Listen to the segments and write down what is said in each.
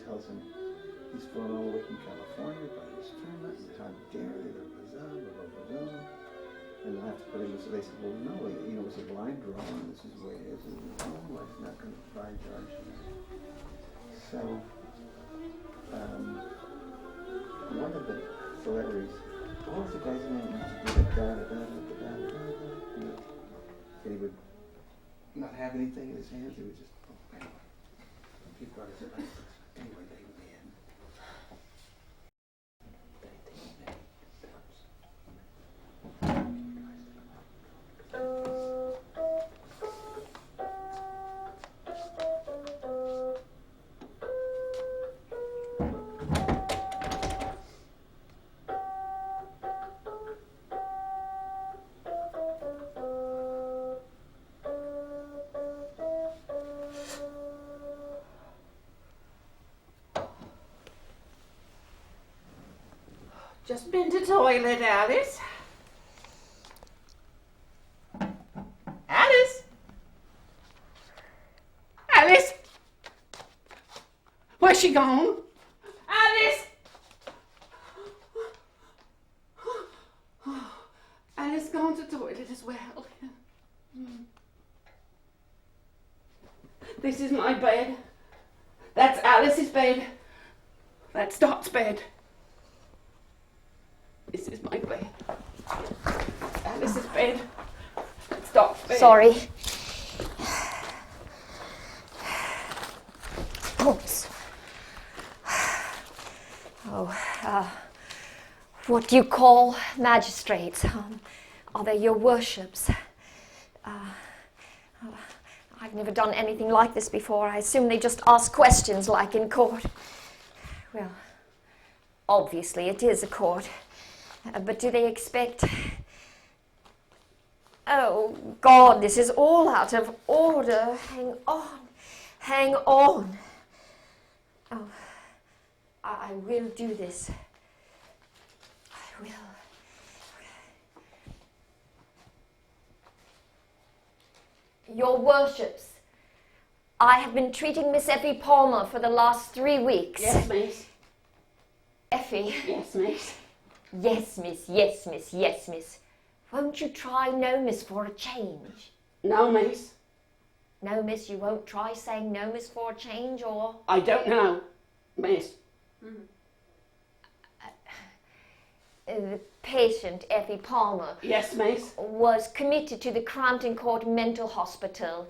tells him he's flown all the way from California by his firm, and how dare they, blah, blah, blah, blah. And they'll have to put him, so they said, well, no, you know, it's a blind draw, and this is the way it is, and oh, life's not going to provide charge. So, one of the celebrities, what was the guy's name? He used to do the and he would not have anything in his hands, he would just, oh, anyway. He brought his license. Anyway, they win. Just been to toilet, Alice. Alice? Alice? Where's she gone? Alice? Alice gone to toilet as well. This is my bed. That's Alice's bed. That's Dot's bed. This is my bed. Alice's bed. It's Dot's bed. Sorry. Oops. What do you call magistrates? Are they your worships? I've never done anything like this before. I assume they just ask questions like in court. Well, obviously it is a court. But do they expect... Oh, God, this is all out of order. Hang on. Hang on. Oh, I will do this. I will. Your worships, I have been treating Miss Effie Palmer for the last 3 weeks. Yes, miss. Effie? Yes, miss. Yes, miss, yes, miss, yes, miss. Won't you try no, miss, for a change? No, miss. No, miss, you won't try saying no, miss, for a change, or? I don't know, miss. The patient, Effie Palmer, Yes, miss. was committed to the Crampton Court Mental Hospital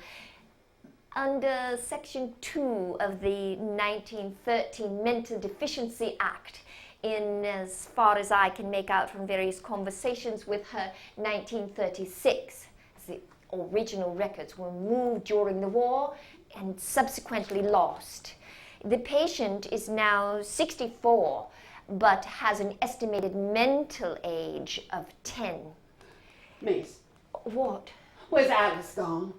under Section 2 of the 1913 Mental Deficiency Act. In as far as I can make out from various conversations with her, 1936. The original records were moved during the war and subsequently lost. The patient is now 64, but has an estimated mental age of 10. Miss. What? Where's Alice gone?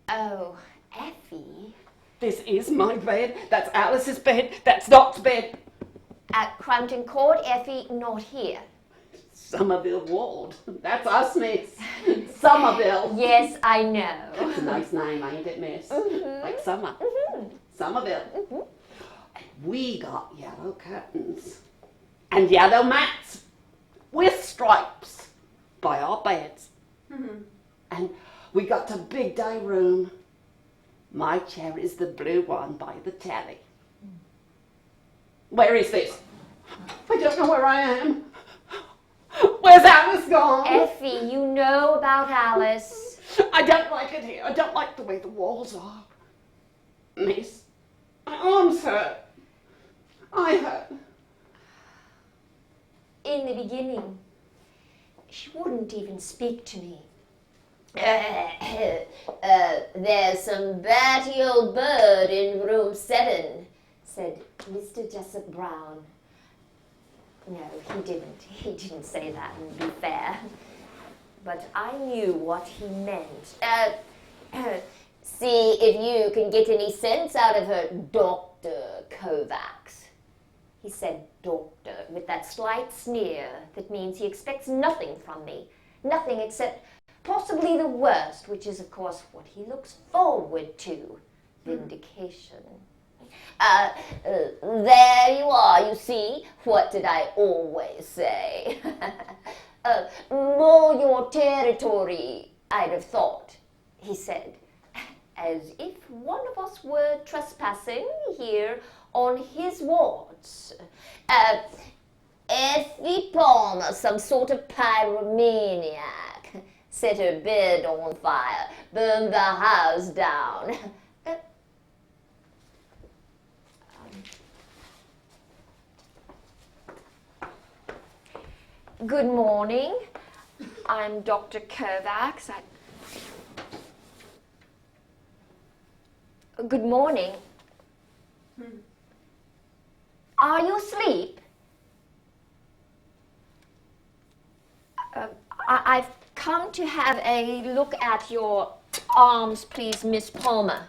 Oh, Effie. This is my bed. That's Alice's bed. That's Dot's bed. At Crampton Court, Effie, not here. Somerville Ward. That's us, miss. Somerville. Yes, I know. That's a nice name, ain't it, miss? Like summer. Somerville. And we got yellow curtains. And yellow mats. With stripes. By our beds. And we got a big day room. My chair is the blue one by the telly. Where is this? I don't know where I am. Where's Alice gone? Effie, you know about Alice. I don't like it here. I don't like the way the walls are. Miss, my arms hurt. I hurt. In the beginning, she wouldn't even speak to me. There's some batty old bird in room 7, said Mr. Jessup Brown. No, he didn't say that, and be fair. But I knew what he meant. See if you can get any sense out of her, Dr. Kovacs. He said doctor with that slight sneer that means he expects nothing from me. Nothing except possibly the worst, which is, of course, what he looks forward to. Vindication. There you are, you see. What did I always say? More your territory, I'd have thought, he said, as if one of us were trespassing here on his wards. Effie Palmer, some sort of pyromaniac, set her bed on fire, burned the house down. Good morning. I'm Dr. Kovacs. Good morning. Are you asleep? I've come to have a look at your arms, please, Miss Palmer.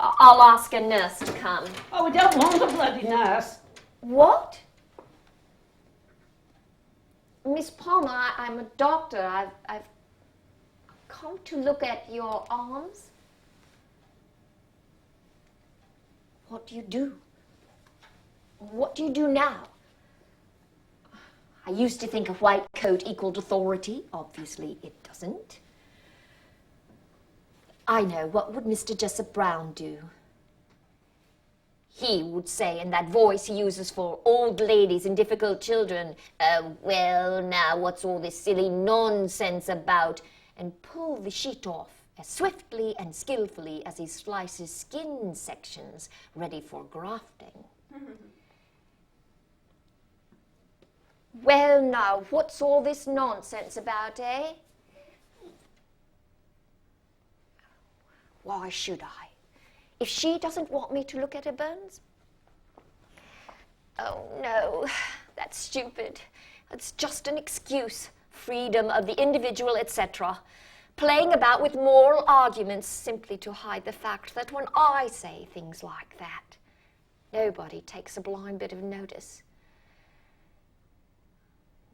I'll ask a nurse to come. Oh, we don't want a bloody nurse. What? Miss Palmer, I'm a doctor. I've come to look at your arms. What do you do? What do you do now? I used to think a white coat equaled authority. Obviously, it doesn't. I know. What would Mr. Jessup Brown do? He would say, in that voice he uses for old ladies and difficult children, well, now, what's all this silly nonsense about? And pull the sheet off as swiftly and skillfully as he slices skin sections ready for grafting. Well, now, what's all this nonsense about, eh? Why should I? If she doesn't want me to look at her burns? Oh, no, that's stupid. It's just an excuse. Freedom of the individual, etc. Playing about with moral arguments simply to hide the fact that when I say things like that, nobody takes a blind bit of notice.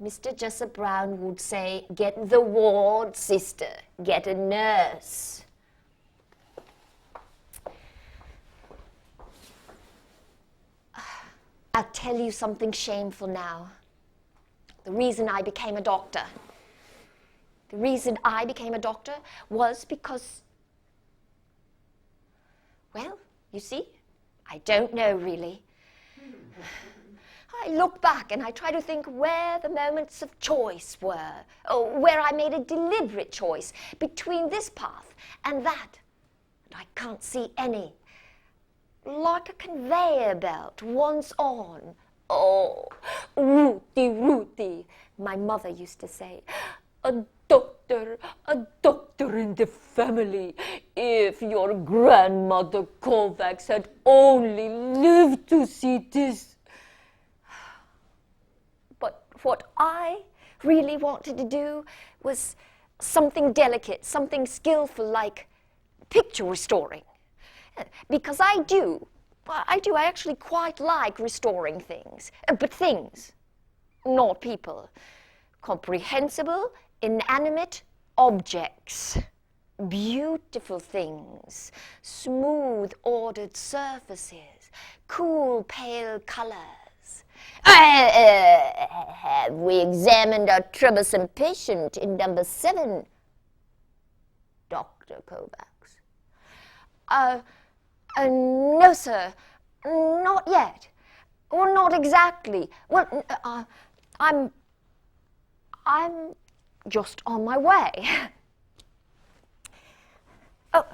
Mr. Jessup Brown would say, get the ward, sister, get a nurse. I'll tell you something shameful now. The reason I became a doctor. The reason I became a doctor was because, well, you see, I don't know really. I look back and I try to think where the moments of choice were, or where I made a deliberate choice between this path and that. And I can't see any. Like a conveyor belt, once on. Oh, Ruthie, Ruthie, my mother used to say. A doctor in the family. If your grandmother Kovacs had only lived to see this. But what I really wanted to do was something delicate, something skillful like picture restoring. Because I actually quite like restoring things. But things, not people. Comprehensible, inanimate objects. Beautiful things. Smooth, ordered surfaces. Cool, pale colors. Have we examined our troublesome patient in number 7, Dr. Kovacs? No, sir, not yet. Well, not exactly. Well, I'm just on my way. Oh,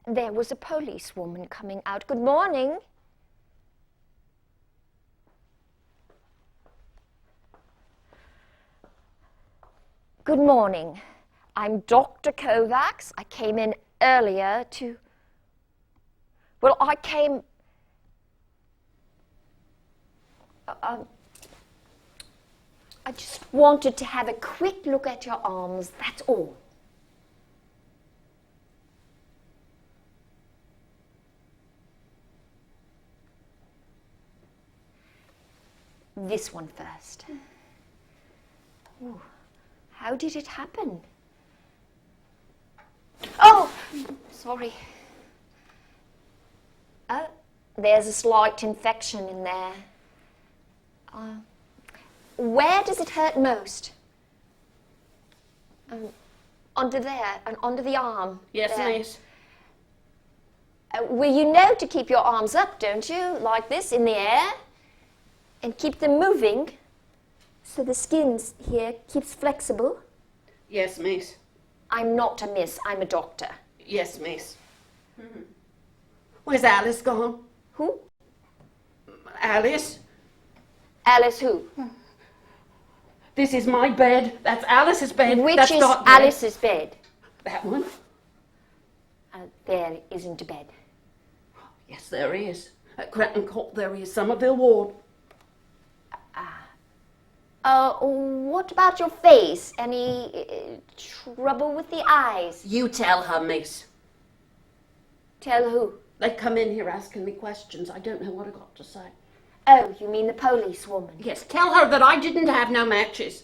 there was a policewoman coming out. Good morning. Good morning. I'm Dr. Kovacs. I came in earlier to... Well, I came... I just wanted to have a quick look at your arms, that's all. This one first. Ooh, how did it happen? Oh, sorry. Oh, there's a slight infection in there. Where does it hurt most? Under there, and under the arm. Yes, there. miss. Well, you know to keep your arms up, don't you? Like this, in the air. And keep them moving, so the skin here keeps flexible. Yes, miss. I'm not a miss, I'm a doctor. Yes, miss. Where's Alice gone? Who? Alice? Alice who? This is my bed. That's Alice's bed. Which That's is not bed. Alice's bed? That one? There isn't a bed. Yes, there is. At Cretton Court there is. Somerville Ward. What about your face? Any trouble with the eyes? You tell her, miss. Tell who? They come in here asking me questions. I don't know what I got to say. Oh, you mean the policewoman? Yes, tell her that I didn't have no matches.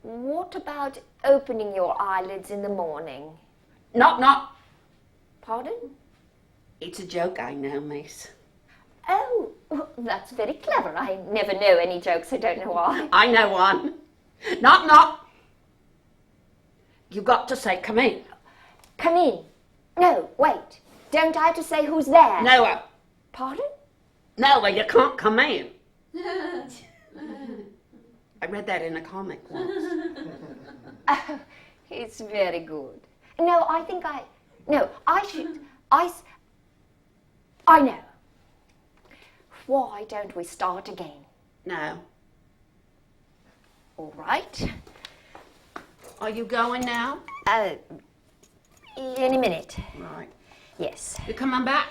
What about opening your eyelids in the morning? Not. Pardon? It's a joke, I know, miss. Oh, that's very clever. I never know any jokes, I don't know why. I know one. Not. You got to say, come in. Come in. No, wait. Don't I have to say who's there? No. Pardon? No, you can't come in. I read that in a comic once. Oh, it's very good. No, I know. Why don't we start again? No. All right. Are you going now? In a minute. Right. Yes. You coming back?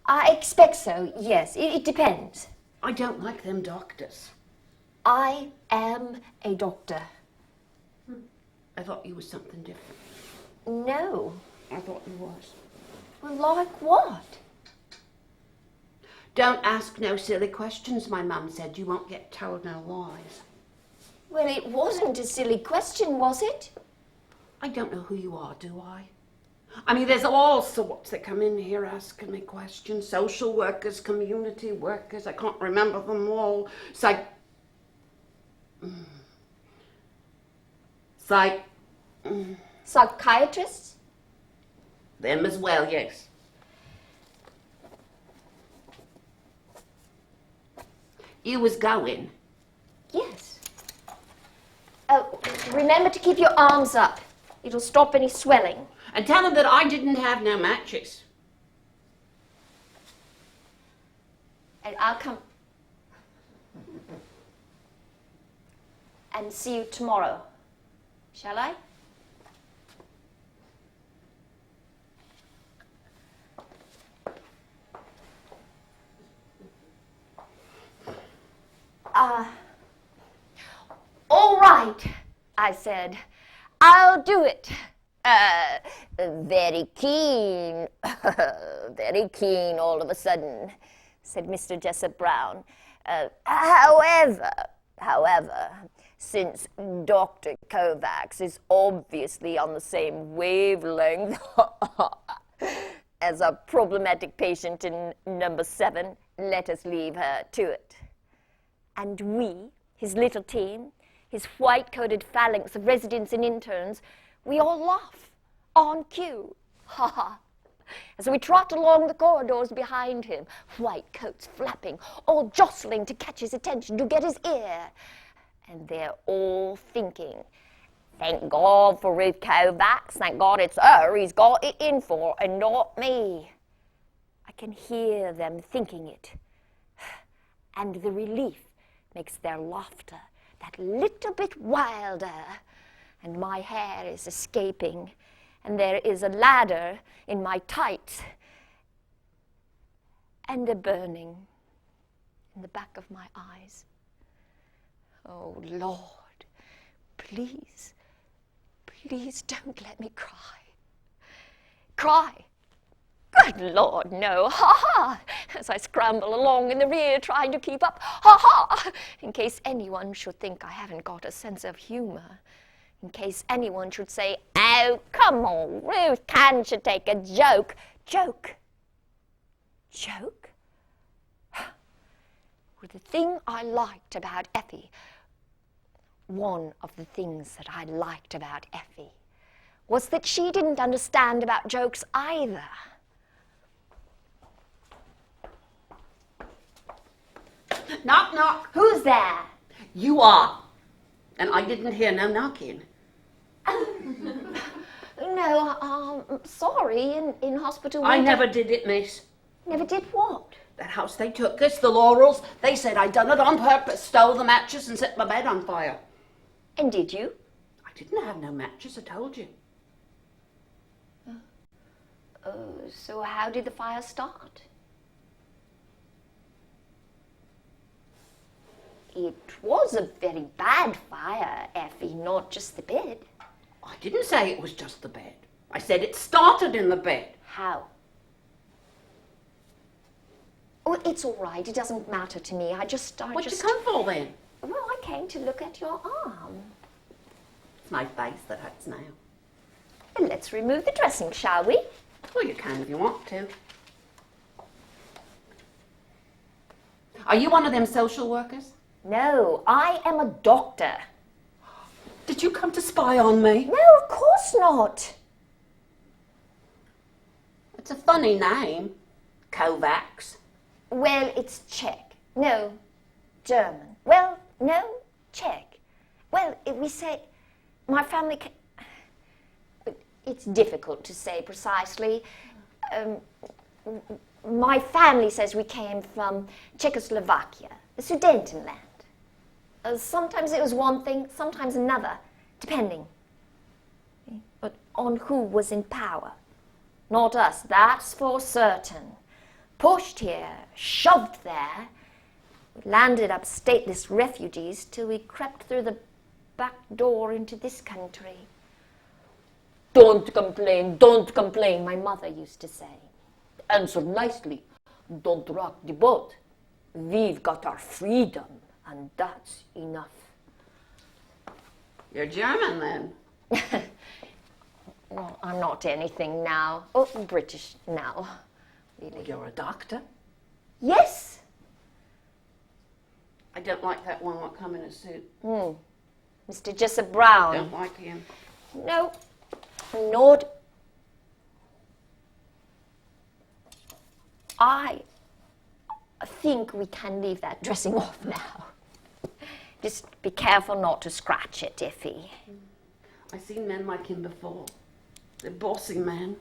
I expect so, yes. It depends. I don't like them doctors. I am a doctor. I thought you was something different. No. I thought you was. Well, like what? Don't ask no silly questions, my mum said. You won't get told no lies. Well, it wasn't a silly question, was it? I don't know who you are, do I? I mean, there's all sorts that come in here asking me questions. Social workers, community workers, I can't remember them all. Psychiatrists? Them as well, yes. You was going. Yes. Oh, remember to keep your arms up. It'll stop any swelling. And tell them that I didn't have no matches. And I'll come and see you tomorrow. Shall I? All right, I said. I'll do it. Very keen. Very keen all of a sudden, said Mr. Jessup Brown. However, since Dr. Kovacs is obviously on the same wavelength as a problematic patient in number 7, let us leave her to it. And we, his little team, his white-coated phalanx of residents and interns, we all laugh on cue. Ha ha. As we trot along the corridors behind him, white coats flapping, all jostling to catch his attention, to get his ear. And they're all thinking, thank God for Ruth Kovacs, thank God it's her he's got it in for, and not me. I can hear them thinking it. And the relief makes their laughter that little bit wilder. And my hair is escaping, and there is a ladder in my tights, and a burning in the back of my eyes. Oh, Lord, please, please don't let me cry. Cry? Good Lord, no, ha-ha, as I scramble along in the rear trying to keep up, ha-ha, in case anyone should think I haven't got a sense of humor, in case anyone should say, Oh, come on, Ruth, can't you take a joke? Joke? Joke? Well, the thing I liked about Effie, one of the things that I liked about Effie, was that she didn't understand about jokes either. Knock, knock. Who's there? You are. And I didn't hear no knocking. No, sorry, in hospital. I never did it, miss. Never did what? That house they took us, the Laurels, they said I'd done it on purpose, stole the mattress and set my bed on fire. And did you? I didn't have no mattress, I told you. So how did the fire start? It was a very bad fire, Effie, not just the bed. I didn't say it was just the bed. I said it started in the bed. How? Oh, it's all right. It doesn't matter to me. What'd you come for then? Well, I came to look at your arm. It's my face that hurts now. Well, let's remove the dressing, shall we? Well, you can if you want to. Are you one of them social workers? No, I am a doctor. Did you come to spy on me? No, of course not. It's a funny name. Kovacs. Well, it's Czech. No, German. Well, no, Czech. Well, we say, my family it's difficult to say precisely. My family says we came from Czechoslovakia, the Sudetenland. Sometimes it was one thing, sometimes another, depending. But on who was in power. Not us, that's for certain. Pushed here, shoved there, we landed up stateless refugees till we crept through the back door into this country. Don't complain, my mother used to say. Answer nicely, don't rock the boat. We've got our freedom, and that's enough. You're German then? Well, I'm not anything now. Oh, British now. Really. You're a doctor? Yes. I don't like that one that come in a suit. Mr. Jessup Brown. Don't like him. No, not. I think we can leave that dressing off now. Just be careful not to scratch it, Effie. I've seen men like him before. They're bossy men.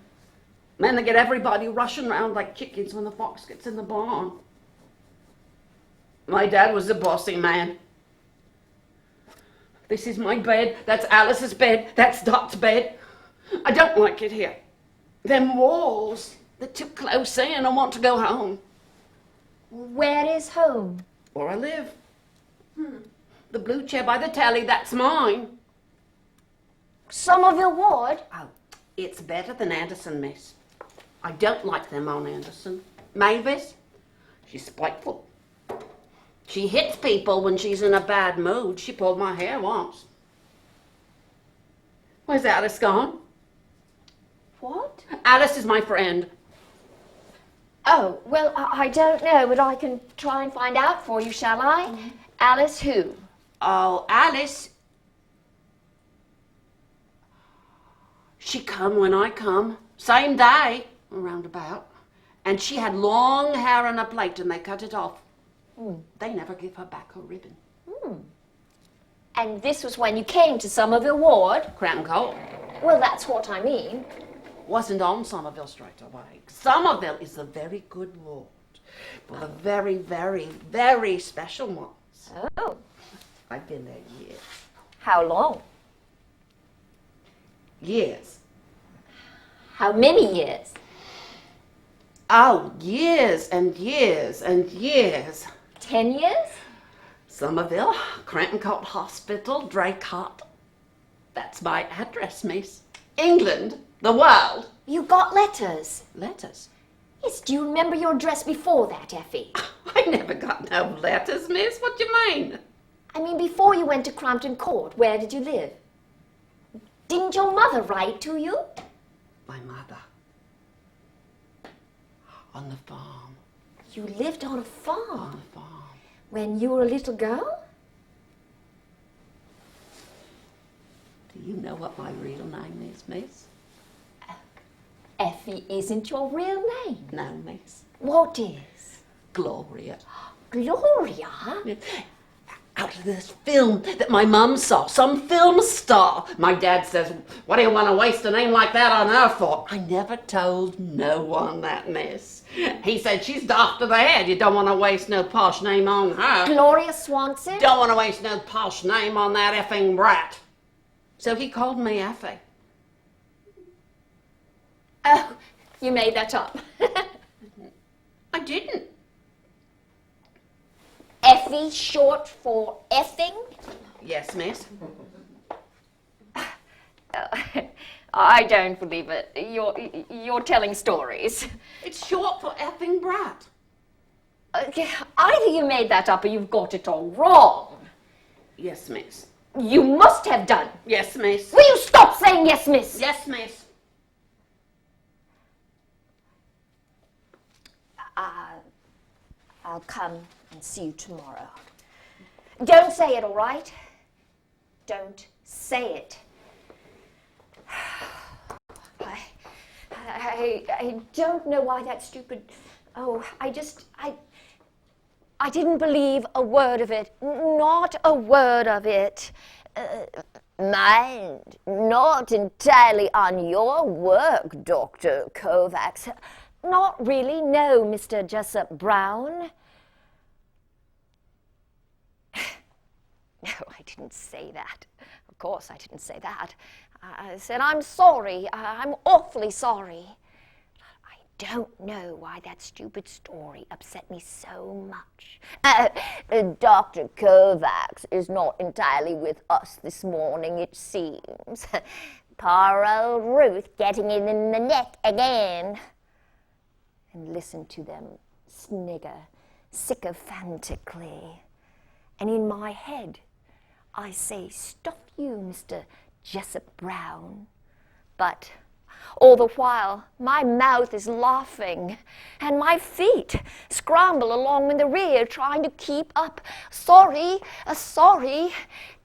Men that get everybody rushing around like chickens when the fox gets in the barn. My dad was a bossy man. This is my bed, that's Alice's bed, that's Dot's bed. I don't like it here. Them walls, they're too close in, I want to go home. Where is home? Where I live. The blue chair by the telly, that's mine. Somerville Ward? Oh, it's better than Anderson, miss. I don't like them on Anderson. Mavis, she's spiteful. She hits people when she's in a bad mood. She pulled my hair once. Where's Alice gone? What? Alice is my friend. Oh, well, I don't know, but I can try and find out for you, shall I? Alice who? Oh, Alice. She come when I come. Same day, roundabout. And she had long hair on a plait and they cut it off. They never give her back her ribbon. And this was when you came to Somerville Ward? Cram Cold. Well, that's what I mean. Wasn't on Somerville straight away. Somerville is a very good ward. For the very, very, very special ones. Oh. I've been there years. How long? Years. How many years? Oh, years and years and years. 10 years? Somerville, Cranton Court Hospital, Draycott. That's my address, miss. England, the world. You got letters? Letters? Yes, do you remember your address before that, Effie? I never got no letters, miss. What do you mean? I mean, before you went to Crampton Court, where did you live? Didn't your mother write to you? My mother. On the farm. You lived on a farm? On the farm. When you were a little girl? Do you know what my real name is, miss? Effie isn't your real name. No, miss. What is? Gloria. Gloria? Out of this film that my mum saw, some film star. My dad says, what do you want to waste a name like that on her for? I never told no one that, miss. He said, she's daft to the head. You don't want to waste no posh name on her. Gloria Swanson? Don't want to waste no posh name on that effing brat. So he called me Effie. Oh, you made that up. I didn't. Effie short for effing? Yes, miss. I don't believe it. You're telling stories. It's short for effing brat. Either you made that up or you've got it all wrong. Yes, miss. You must have done. Yes, miss. Will you stop saying yes, miss? Yes, miss. I'll come and see you tomorrow. Don't say it, all right? Don't say it. I don't know why that stupid... Oh, I didn't believe a word of it. Not a word of it. Mind, not entirely on your work, Dr. Kovacs. Not really, no, Mr. Jessup Brown. No, I didn't say that. Of course I didn't say that. I said, I'm sorry. I'm awfully sorry. I don't know why that stupid story upset me so much. Dr. Kovacs is not entirely with us this morning, it seems. Poor old Ruth getting it in the neck again. And listen to them snigger sycophantically. And in my head, I say, stop you, Mr. Jessup Brown. But all the while, my mouth is laughing, and my feet scramble along in the rear, trying to keep up. Sorry, sorry.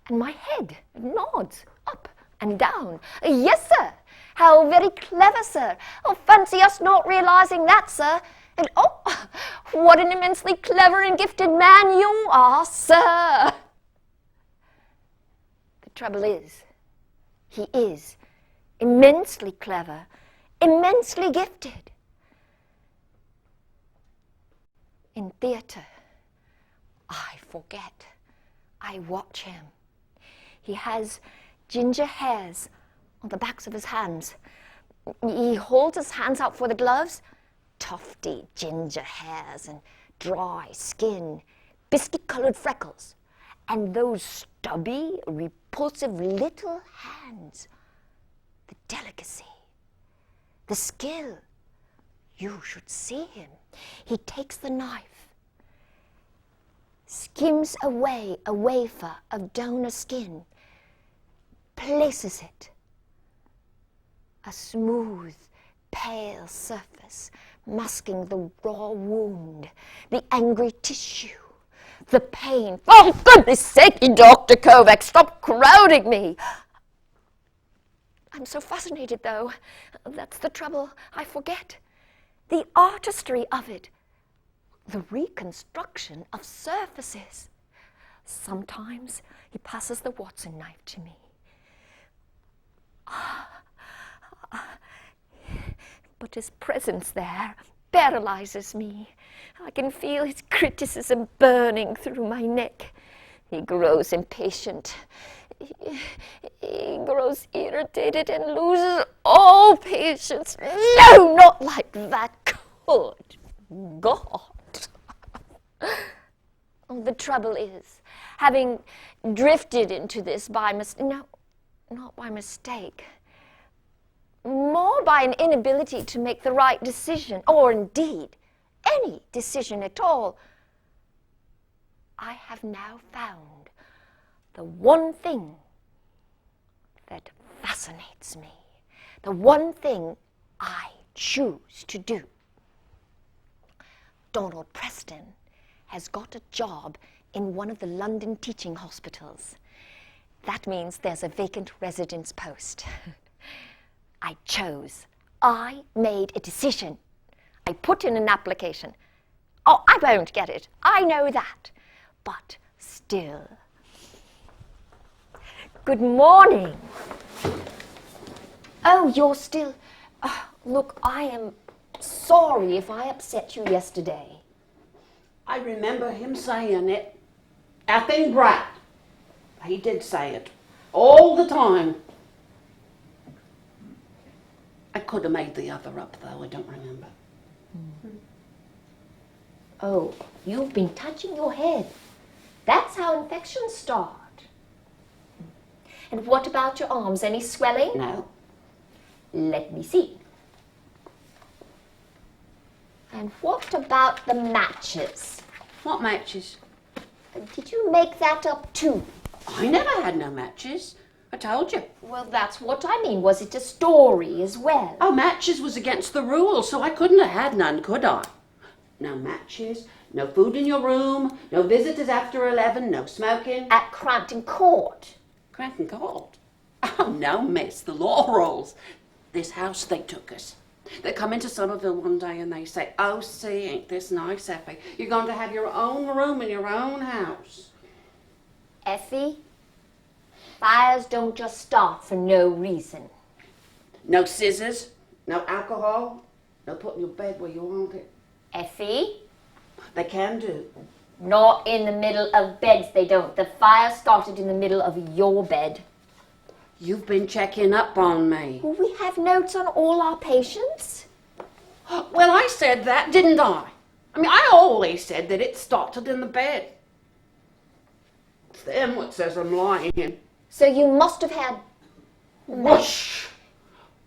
And my head nods up and down. Yes, sir. How very clever, sir. Oh, fancy us not realizing that, sir. And oh, what an immensely clever and gifted man you are, sir. The trouble is, he is immensely clever, immensely gifted. In theatre, I forget. I watch him. He has ginger hairs on the backs of his hands. He holds his hands out for the gloves. Tufty ginger hairs and dry skin, biscuit-colored freckles, and those stubby, repulsive little hands. The delicacy, the skill. You should see him. He takes the knife, skims away a wafer of donor skin, places it, a smooth, pale surface, masking the raw wound, the angry tissue, the pain. For goodness sake, Dr. Kovacs, stop crowding me. I'm so fascinated, though. That's the trouble. I forget. The artistry of it. The reconstruction of surfaces. Sometimes he passes the Watson knife to me. But his presence there paralyzes me. I can feel his criticism burning through my neck. He grows impatient. He grows irritated and loses all patience. No, not like that. Good God. The trouble is, having drifted into this by mistake, no, not by mistake, more by an inability to make the right decision, or indeed any decision at all, I have now found the one thing that fascinates me. The one thing I choose to do. Donald Preston has got a job in one of the London teaching hospitals. That means there's a vacant residence post. I chose. I made a decision. I put in an application. Oh, I won't get it. I know that. But still. Good morning. Oh, you're still... look, I am sorry if I upset you yesterday. I remember him saying it. Effing brat. He did say it. All the time. I could have made the other up, though. I don't remember. Oh, you've been touching your head. That's how infections start. And what about your arms? Any swelling? No. Let me see. And what about the matches? What matches? Did you make that up too? I never had no matches. I told you. Well, that's what I mean. Was it a story as well? Oh, matches was against the rules, so I couldn't have had none, could I? No matches, no food in your room, no visitors after 11, no smoking. At Crampton Court. Crampton Court? Oh, no, miss, the law rules. This house they took us. They come into Somerville one day and they say, oh, see, ain't this nice, Effie? You're going to have your own room in your own house. Effie, fires don't just start for no reason. No scissors, no alcohol, no putting your bed where you want it. Effie? They can do. Not in the middle of beds, they don't. The fire started in the middle of your bed. You've been checking up on me. Well, we have notes on all our patients. Well, I said that, didn't I? I mean, I always said that it started in the bed. It's them what says I'm lying. So you must have had... Whoosh!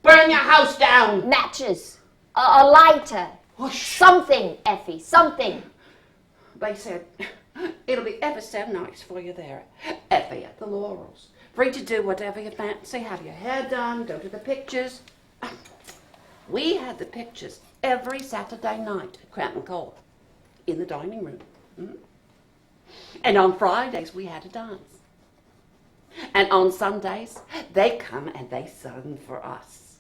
Burn your house down! Matches. A lighter. Whoosh! Something, Effie, something. They said, it'll be ever so nice for you there, Effie at the Laurels. Free to do whatever you fancy, have your hair done, go to the pictures. We had the pictures every Saturday night at Crampton Court, in the dining room. And on Fridays we had a dance. And on Sundays, they come and they sung for us.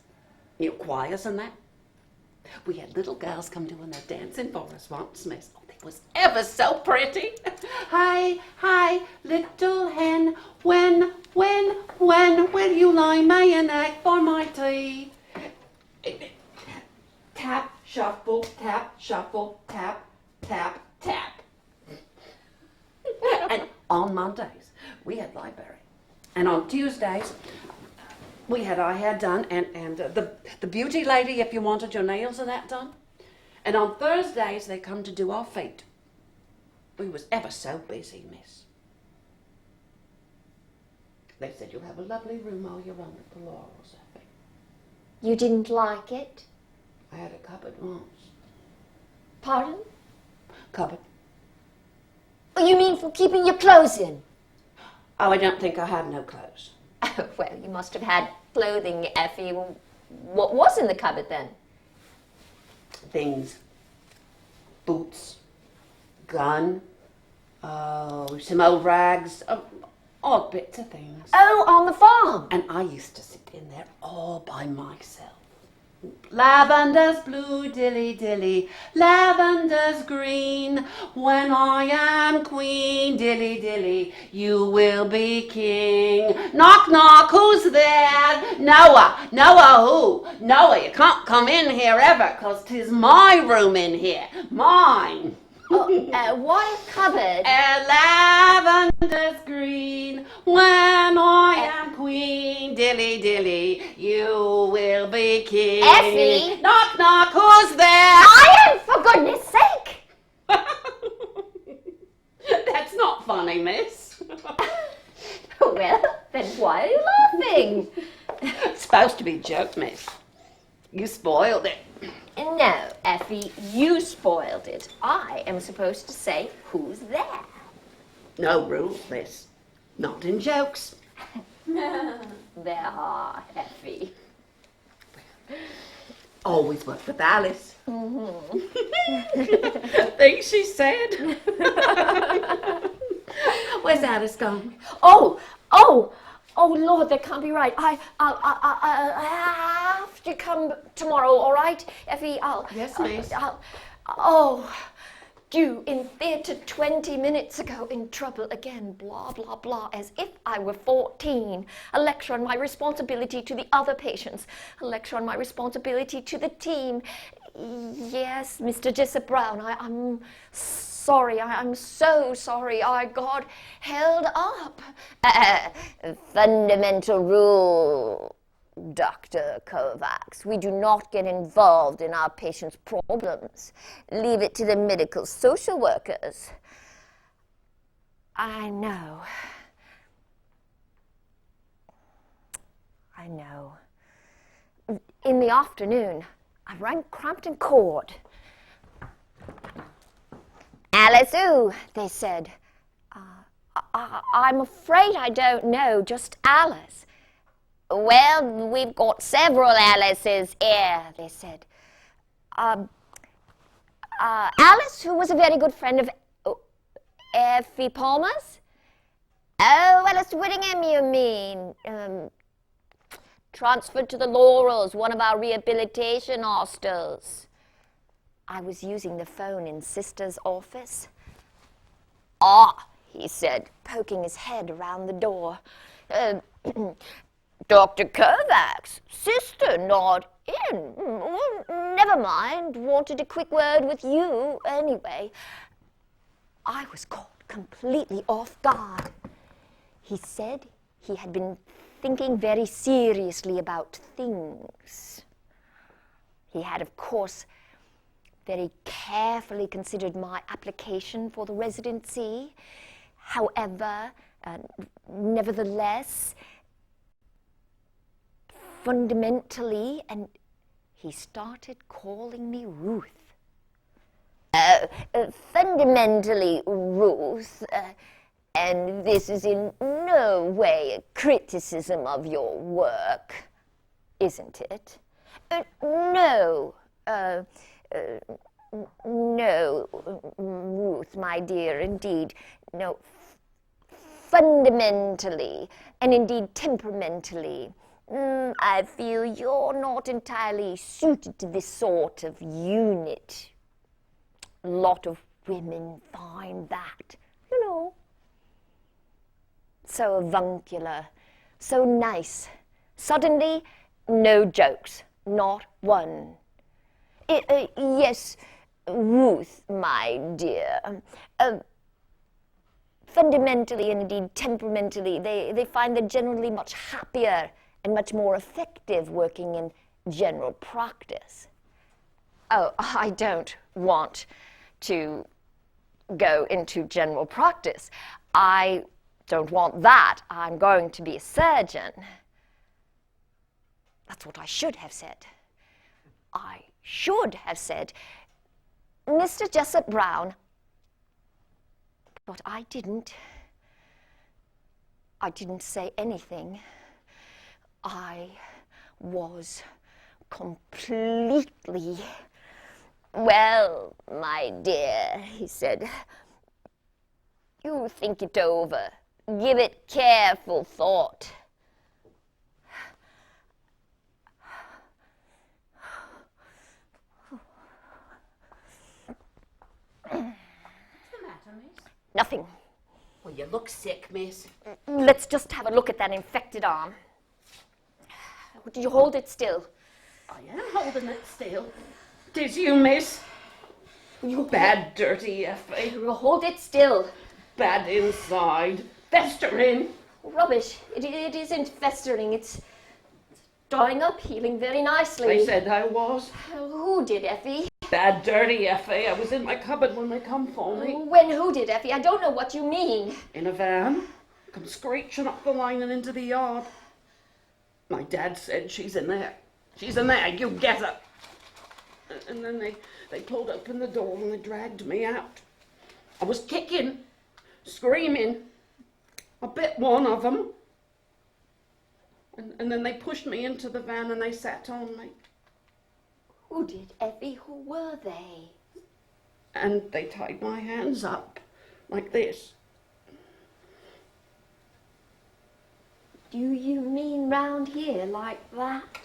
You know, choirs and that. We had little girls come doing their dancing for us once, miss. Oh, they was ever so pretty. Hi, hi, little hen, when will you lie me an egg for my tea? Tap, shuffle, tap, tap, tap. And on Mondays, we had library. And on Tuesdays, we had our hair done and the beauty lady, if you wanted your nails and that done. And on Thursdays, they come to do our feet. We was ever so busy, miss. They said, you'll have a lovely room all your own at the Laurels, Effie. You didn't like it? I had a cupboard once. Pardon? Cupboard. Oh, you mean for keeping your clothes in? Oh, I don't think I had no clothes. Oh, well, you must have had clothing, Effie. Well, what was in the cupboard then? Things. Boots. Gun. Oh, some old rags. Odd bits of things. Oh, on the farm. And I used to sit in there all by myself. Lavender's blue, dilly dilly, lavender's green. When I am queen, dilly dilly, you will be king. Knock knock, who's there? Noah, Noah who? Noah, you can't come in here ever, 'cause 'tis my room in here, mine. Oh, what cupboard? Lavender's green. When I am queen, dilly dilly, you will be king. Effie! Knock knock, who's there? Iron, for goodness sake! That's not funny, miss. Well, then why are you laughing? It's supposed to be a joke, miss. You spoiled it. No, Effie, you spoiled it. I am supposed to say who's there. No rules, miss. Not in jokes. There are, Effie. Always worked with Alice. Things she said. Where's Alice gone? Oh, Lord, that can't be right. I have to come tomorrow, all right? Effie, Yes, miss. Due in theatre 20 minutes ago, in trouble again, blah, blah, blah, as if I were 14. A lecture on my responsibility to the other patients. A lecture on my responsibility to the team. Yes, Mr. Jessup Brown, I'm sorry. I'm so sorry. I got held up. Fundamental rule, Dr. Kovacs. We do not get involved in our patients' problems. Leave it to the medical social workers. I know. In the afternoon, I rang Crampton Court. Alice, ooh, they said. I'm afraid I don't know, just Alice. Well, we've got several Alices here, they said. Alice, who was a very good friend of Effie Palmer's? Oh, Alice Whittingham, you mean? Transferred to the Laurels, one of our rehabilitation hostels. I was using the phone in Sister's office. Ah, he said, poking his head around the door. Dr. Kovacs, Sister not in. Never mind, wanted a quick word with you anyway. I was caught completely off guard. He said he had been thinking very seriously about things. He had, of course, very carefully considered my application for the residency. However, nevertheless, fundamentally, and he started calling me Ruth. Fundamentally, Ruth, and this is in no way a criticism of your work, isn't it? No, Ruth, my dear, indeed, no, fundamentally, and indeed temperamentally, I feel you're not entirely suited to this sort of unit. A lot of women find that, you know, so avuncular, so nice. Suddenly, no jokes, not one. Yes, Ruth, my dear. Fundamentally and indeed temperamentally, they find they're generally much happier and much more effective working in general practice. Oh, I don't want to go into general practice. I don't want that. I'm going to be a surgeon. That's what I should have said. I should have said, Mr. Jessup Brown, but I didn't. I didn't say anything. I was completely, well, my dear, he said, you think it over. Give it careful thought. What's the matter, miss? Nothing. Well, you look sick, miss. Let's just have a look at that infected arm. Did you hold it still? I am holding it still. Did you, miss? You bad, dirty Effie. Hold it still. Bad inside. Festering. Rubbish. It isn't festering. It's drying up, healing very nicely. They said I was. Who did, Effie? Bad, dirty Effie. I was in my cupboard when they come for me. When who did, Effie? I don't know what you mean. In a van. Come screeching up the line and into the yard. My dad said, she's in there. She's in there, you get her. And then they pulled open the door and they dragged me out. I was kicking, screaming. I bit one of them. And then they pushed me into the van and they sat on me. Who did, Effie? Who were they? And they tied my hands up like this. Do you mean round here like that?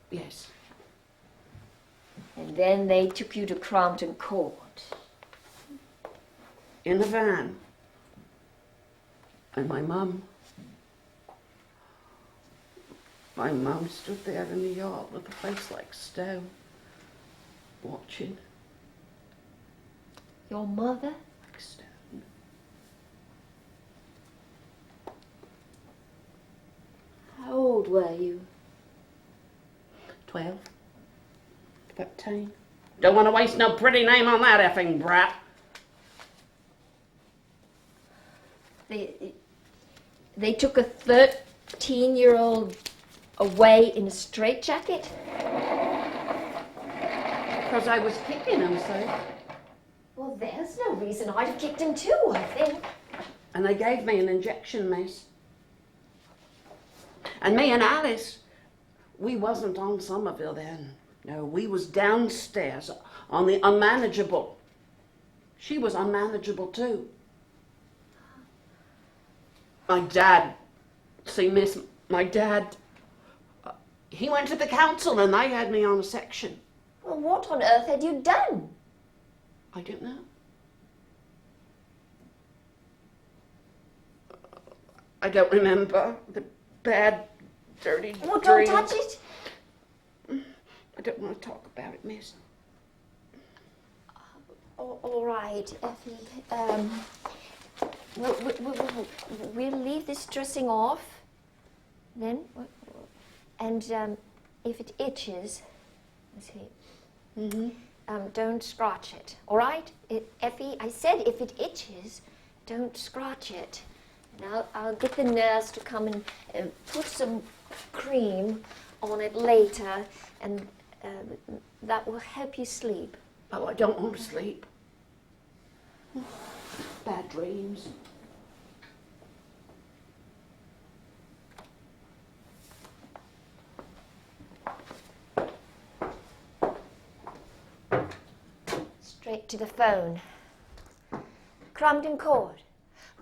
Yes. And then they took you to Crompton Court. In a van. And my mum stood there in the yard with a face like stone, watching. Your mother? Like stone. How old were you? 12. 13. Don't want to waste no pretty name on that effing brat. They took a 13-year-old away in a straitjacket? Because I was kicking him, so. Well, there's no reason I'd have kicked him too, I think. And they gave me an injection, miss. And me and Alice, we wasn't on Somerville then. No, we was downstairs on the unmanageable. She was unmanageable too. My dad, see miss, my dad, he went to the council and they had me on a section. Well, what on earth had you done? I don't know. I don't remember the bad, dirty Well, dreams. don't touch it. I don't want to talk about it, miss. All right, Effie. We'll leave this dressing off, then, and if it itches, let's see. Don't scratch it. All right, Effie. I said if it itches, don't scratch it. Now I'll get the nurse to come and put some cream on it later, and that will help you sleep. Oh, I don't want to sleep. Bad dreams. Straight to the phone. Crompton Court.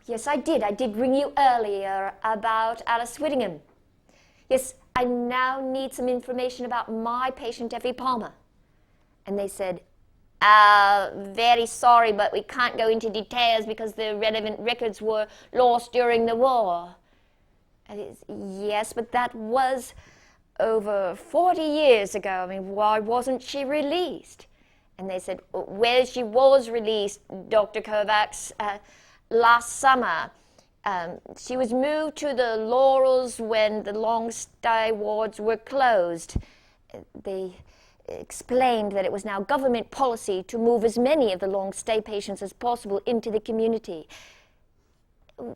Yes, I did. I did ring you earlier about Alice Whittingham. Yes, I now need some information about my patient, Effie Palmer. And they said, very sorry, but we can't go into details because the relevant records were lost during the war. Yes, but that was over 40 years ago. I mean, why wasn't she released? And they said, well, she was released, Dr. Kovacs, last summer. She was moved to the Laurels when the long-stay wards were closed. They explained that it was now government policy to move as many of the long-stay patients as possible into the community.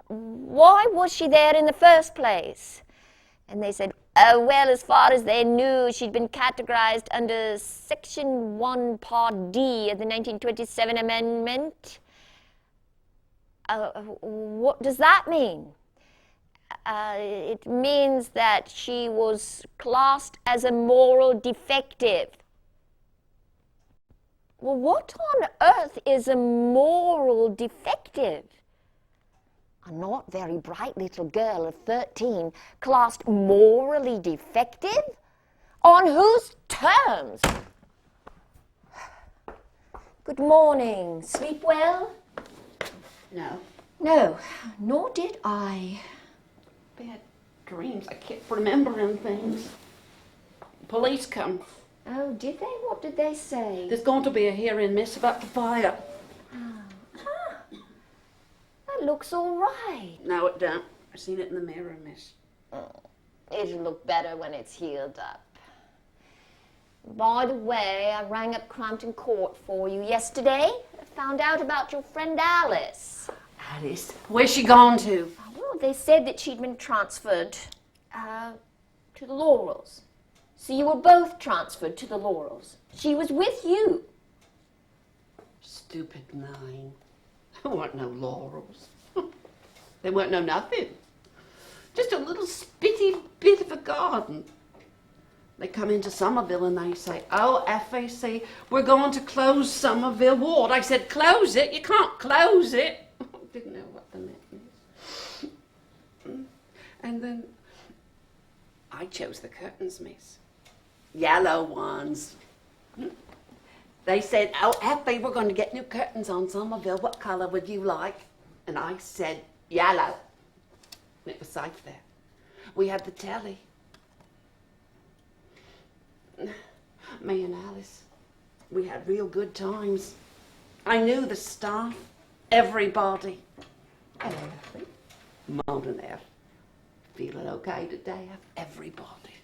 Why was she there in the first place? And they said, well, as far as they knew, she'd been categorized under Section 1, Part D of the 1927 Amendment. What does that mean? It means that she was classed as a moral defective. Well, what on earth is a moral defective? A not very bright little girl of 13 classed morally defective? On whose terms? Good morning. Sleep well? No. No, nor did I. Bad dreams. I kept remembering things. Police come. Oh, did they? What did they say? There's going to be a hearing, miss, about the fire. That looks all right. No, it don't. I've seen it in the mirror, miss. It'll look better when it's healed up. By the way, I rang up Crompton Court for you yesterday. I found out about your friend Alice. Alice? Where's she gone to? Well, they said that she'd been transferred to the Laurels. So you were both transferred to the Laurels. She was with you. Stupid nine. There weren't no Laurels. There weren't no nothing. Just a little spitty bit of a garden. They come into Somerville and they say, oh, Effie, see, we're going to close Somerville Ward. I said, close it? You can't close it. I didn't know what the net is. And then I chose the curtains, miss. Yellow ones. They said, oh, Effie, we're going to get new curtains on Somerville. What colour would you like? And I said, yellow. And it was safe there. We had the telly. Me and Alice, we had real good times. I knew the staff, everybody. Hello, Effie. Morning, F. Feeling okay today, F? Everybody.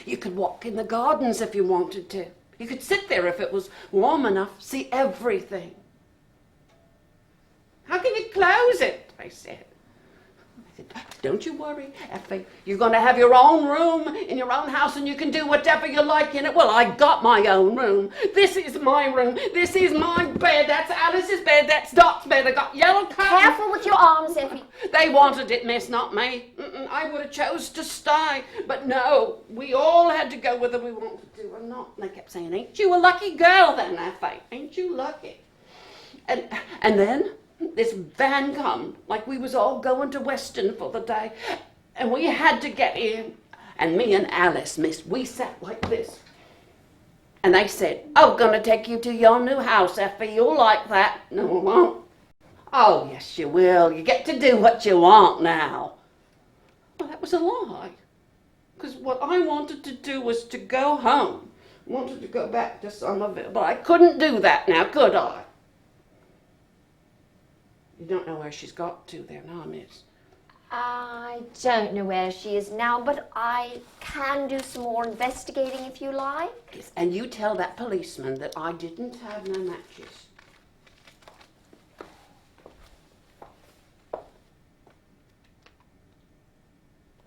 You could walk in the gardens if you wanted to. You could sit there if it was warm enough, see everything. How can you close it? I said. Don't you worry, Effie. You're going to have your own room in your own house and you can do whatever you like in it. Well, I got my own room. This is my room. This is my bed. That's Alice's bed. That's Dot's bed. I got yellow curtains. Careful with your arms, Effie. They wanted it, miss, not me. I would have chose to stay. But no, we all had to go whether we wanted to or not. And they kept saying, ain't you a lucky girl then, Effie? Ain't you lucky? And then this van come, like we was all going to Weston for the day, and we had to get in. And me and Alice, miss, we sat like this. And they said, oh, gonna take you to your new house, Effie, you'll like that. No, I won't. Oh, yes, you will. You get to do what you want now. Well, that was a lie. Because what I wanted to do was to go home. I wanted to go back to Somerville, but I couldn't do that now, could I? You don't know where she's got to there now, miss. I don't know where she is now, but I can do some more investigating if you like. Yes, and you tell that policeman that I didn't have no matches.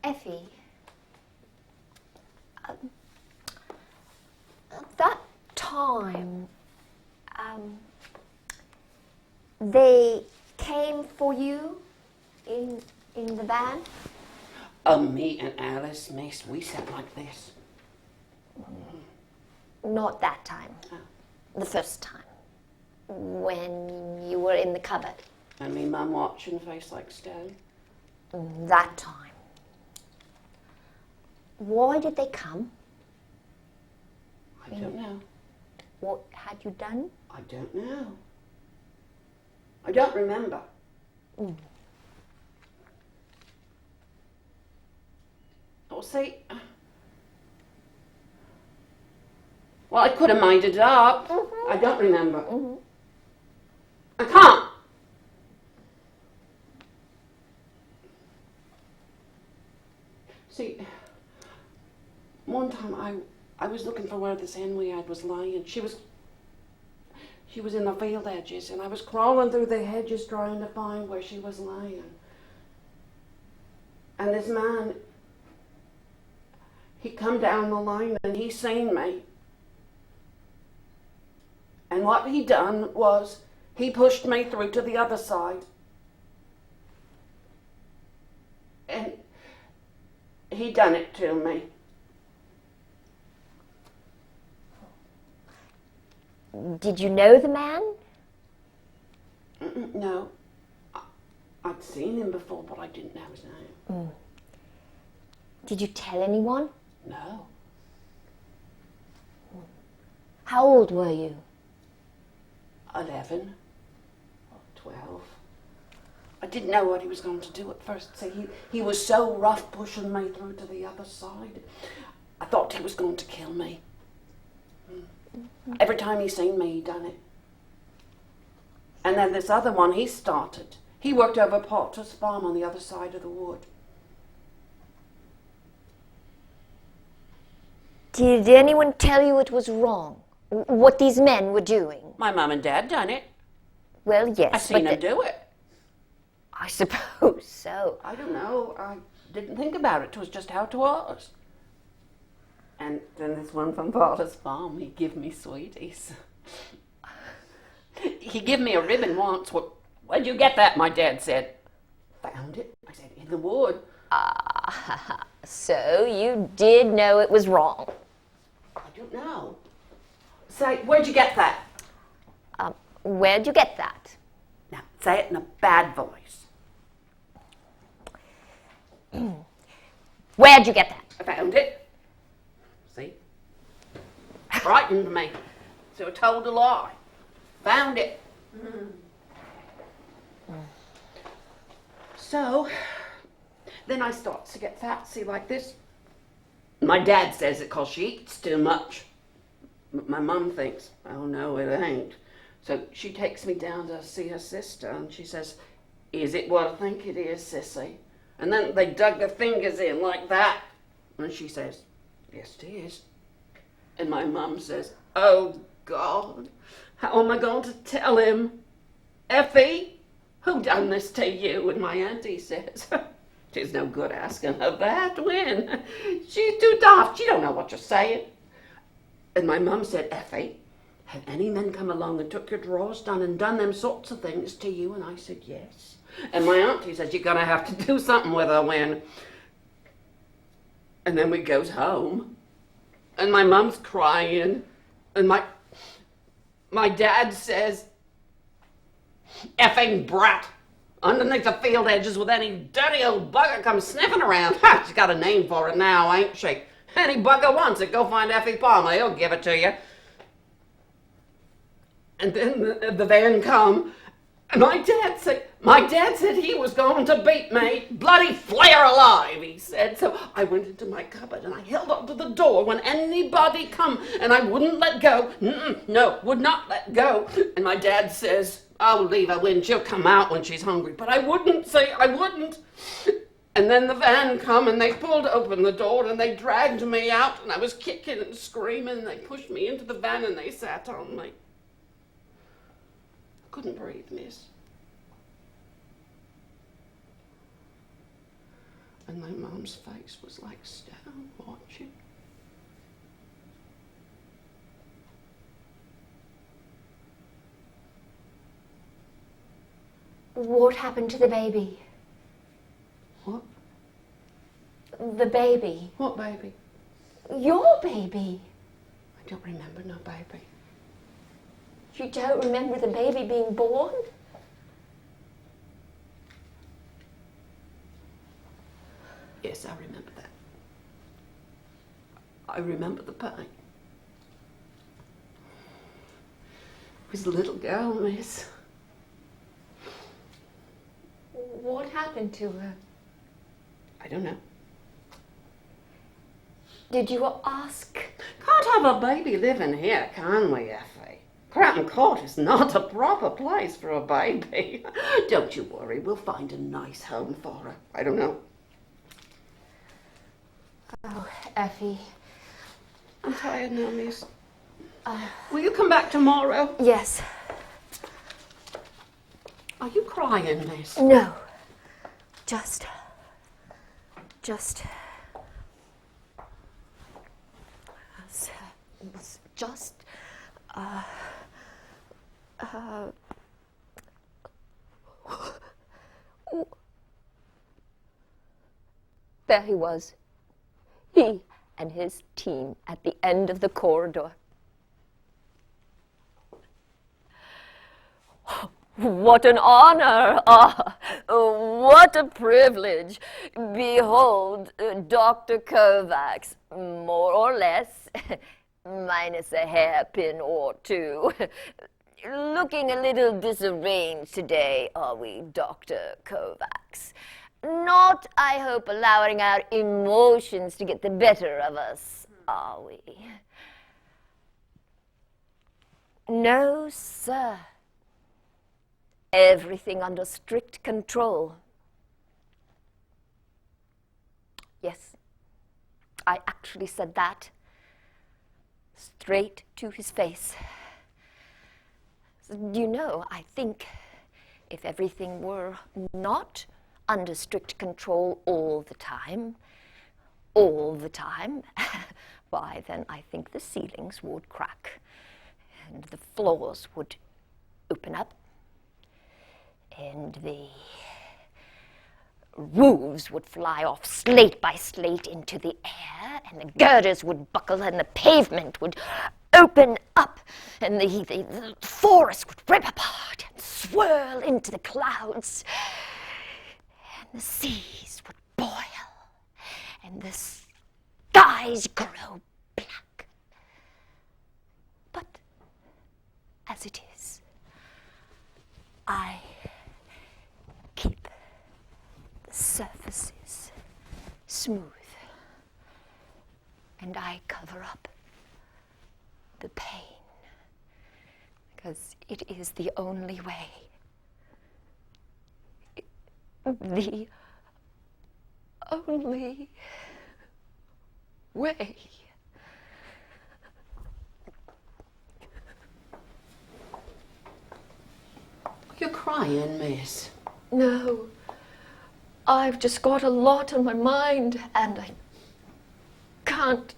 Effie, at that time, they came for you in the van? Me and Alice, miss, we sat like this. Not that time. Oh. The first time. When you were in the cupboard. And me mum watching, face like stone. That time. Why did they come? I don't know. What had you done? I don't know. I don't remember. Oh, see. Well, I could have minded it up. I don't remember. I can't. See, one time I was looking for where this hen we had was lying. She was in the field edges, and I was crawling through the hedges trying to find where she was lying. And this man, he come down the line and he seen me. And what he done was, he pushed me through to the other side. And he done it to me. Did you know the man? No. I'd seen him before, but I didn't know his name. Did you tell anyone? No. How old were you? 11 or 12. I didn't know what he was going to do at first. See, he was so rough pushing me through to the other side. I thought he was going to kill me. Every time he seen me, he done it. And then this other one, he started. He worked over Potter's farm on the other side of the wood. Did anyone tell you it was wrong? What these men were doing? My mum and dad done it. Well, yes. I seen them do it. I suppose so. I don't know. I didn't think about it. It was just how it was. And then this one from Potter's farm, he give me sweeties. He give me a ribbon once. Where'd you get that? My dad said. Found it. I said, in the wood. So you did know it was wrong? I don't know. Say, where'd you get that? Where'd you get that? Now, say it in a bad voice. Where'd you get that? I found it. See? Frightened me. So I told a lie. Found it. So, then I start to get fatsy like this. My dad says it 'cause she eats too much. My mum thinks, oh no, it ain't. So she takes me down to see her sister and she says, is it what I think it is, sissy? And then they dug their fingers in like that. And she says, yes it is. And my mum says, oh God, how am I going to tell him? Effie, who done this to you? And my auntie says, she's no good asking her that, Win. She's too daft, she don't know what you're saying. And my mum said, Effie, have any men come along and took your drawers down and done them sorts of things to you? And I said, yes. And my auntie said, you're going to have to do something with her, Win. And then we goes home. And my mum's crying. And my dad says, effing brat, underneath the field edges with any dirty old bugger comes sniffing around. Ha, she's got a name for it now, ain't she? Any bugger wants it, go find Effie Palmer, he'll give it to you. And then the van come, and my dad said he was going to beat me, bloody flare alive, he said. So I went into my cupboard and I held onto the door when anybody come, and I wouldn't let go. No, would not let go. And my dad says, oh, leave her, Win, she'll come out when she's hungry. But I wouldn't, say I wouldn't. And then the van come and they pulled open the door and they dragged me out and I was kicking and screaming and they pushed me into the van and they sat on me. I couldn't breathe, miss. And my mum's face was like stone watching. What happened to the baby? What? The baby. What baby? Your baby. I don't remember no baby. You don't remember the baby being born? Yes, I remember that. I remember the pain. It was a little girl, miss. What happened to her? I don't know. Did you ask? Can't have a baby living here, can we, Effie? Crampton Court is not a proper place for a baby. Don't you worry, we'll find a nice home for her. I don't know. Oh, Effie. I'm tired now, miss. Will you come back tomorrow? Yes. Are you crying, miss? No. Just. There he was. He and his team at the end of the corridor. What an honor! Ah, what a privilege! Behold, Dr. Kovacs, more or less, minus a hairpin or two. Looking a little disarranged today, are we, Dr. Kovacs? Not, I hope, allowing our emotions to get the better of us, are we? No, sir. Everything under strict control. Yes, I actually said that straight to his face. You know, I think if everything were not under strict control all the time, why then I think the ceilings would crack and the floors would open up and the roofs would fly off slate by slate into the air, and the girders would buckle, and the pavement would open up, and the forest would rip apart and swirl into the clouds, and the seas would boil, and the skies grow black. But as it is, I keep the surfaces smooth, and I cover up the pain, because it is the only way. The only way. You're crying, miss. No, I've just got a lot on my mind, and I can't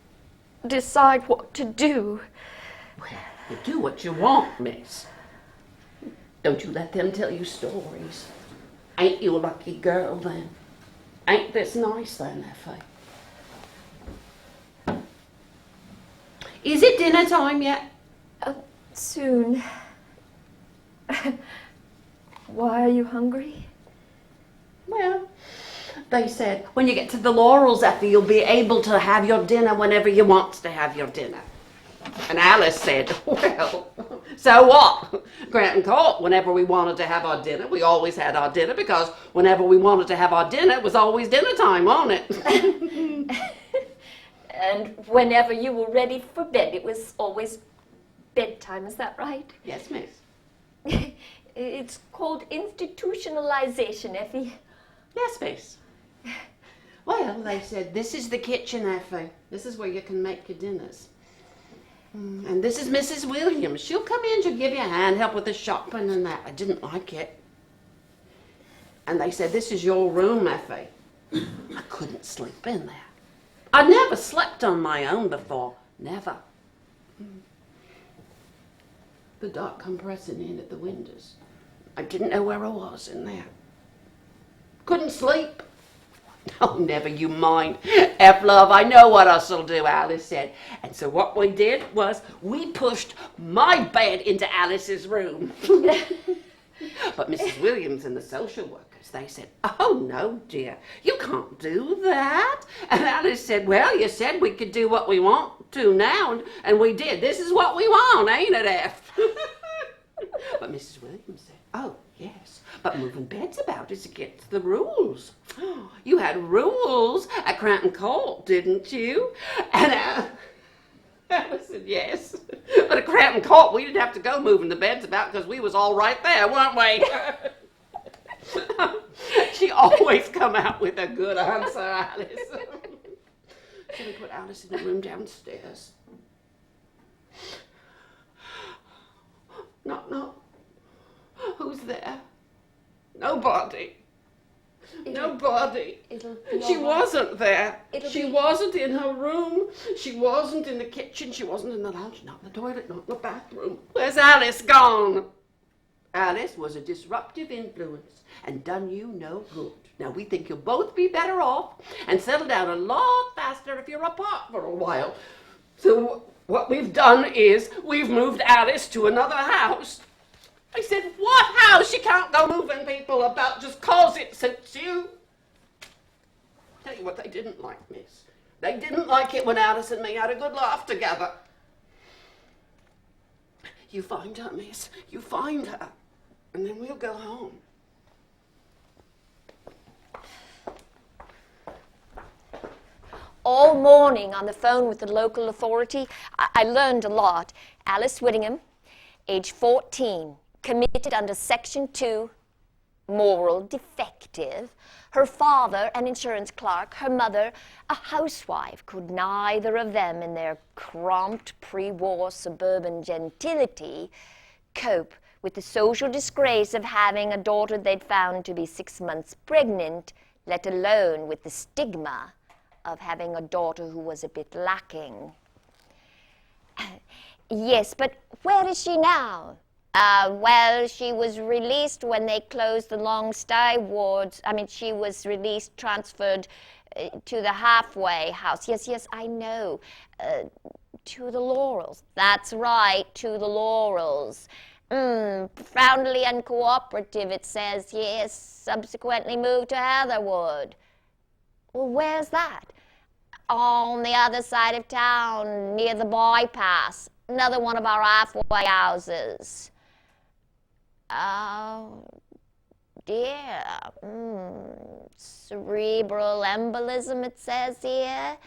decide what to do. Well, you do what you want, miss. Don't you let them tell you stories. Ain't you a lucky girl, then? Ain't this nice, then, Effie? Is it dinner time yet? Soon. Why are you hungry? Well, they said when you get to the Laurels, Effie, you'll be able to have your dinner whenever you want to have your dinner. And Alice said, well, so what? Grant and Court, whenever we wanted to have our dinner, we always had our dinner, because whenever we wanted to have our dinner, it was always dinner time, wasn't it? And whenever you were ready for bed, it was always bedtime, is that right? Yes, miss. It's called institutionalization, Effie. Yes, miss. Well, they said, this is the kitchen, Effie. This is where you can make your dinners. And this is Mrs. Williams. She'll come in, she'll give you a hand, help with the shopping and that. I didn't like it. And they said, this is your room, Effie. I couldn't sleep in there. I never slept on my own before. Never. The dark come pressing in at the windows. I didn't know where I was in there. Couldn't sleep. Oh, never you mind. F-love, I know what us'll do, Alice said. And so what we did was we pushed my bed into Alice's room. But Mrs. Williams and the social workers, they said, oh, no, dear, you can't do that. And Alice said, well, you said we could do what we want to now, and we did. This is what we want, ain't it, F? But Mrs. Williams said, oh, yes, but moving beds about is against the rules. You had rules at Cranton Court, didn't you? And I said, yes. But at Cranton Court, we didn't have to go moving the beds about because we was all right there, weren't we? She always come out with a good answer, Alice. So we put Alice in the room downstairs. Knock, knock. Who's there? Nobody. Nobody. She wasn't there. She wasn't in her room. She wasn't in the kitchen. She wasn't in the lounge. Not in the toilet. Not in the bathroom. Where's Alice gone? Alice was a disruptive influence and done you no good. Now, we think you'll both be better off and settle down a lot faster if you're apart for a while. So what we've done is we've moved Alice to another house. I said, what house? She can't go moving people about just 'cause it suits you. Tell you what they didn't like, miss. They didn't like it when Alice and me had a good laugh together. You find her, miss. You find her. And then we'll go home. All morning on the phone with the local authority, I learned a lot. Alice Whittingham, age 14, committed under Section 2, moral defective. Her father, an insurance clerk, her mother, a housewife. Could neither of them, in their cramped pre-war suburban gentility, cope with the social disgrace of having a daughter they'd found to be 6 months pregnant, let alone with the stigma of having a daughter who was a bit lacking. Yes, but where is she now? Well, she was released when they closed the long stay wards. I mean, she was released, transferred to the halfway house. Yes, I know. To the Laurels. That's right, to the Laurels. Profoundly uncooperative, it says. Yes, subsequently moved to Heatherwood. Well, where's that? On the other side of town, near the bypass. Another one of our halfway houses. Oh, dear. Cerebral embolism, it says here.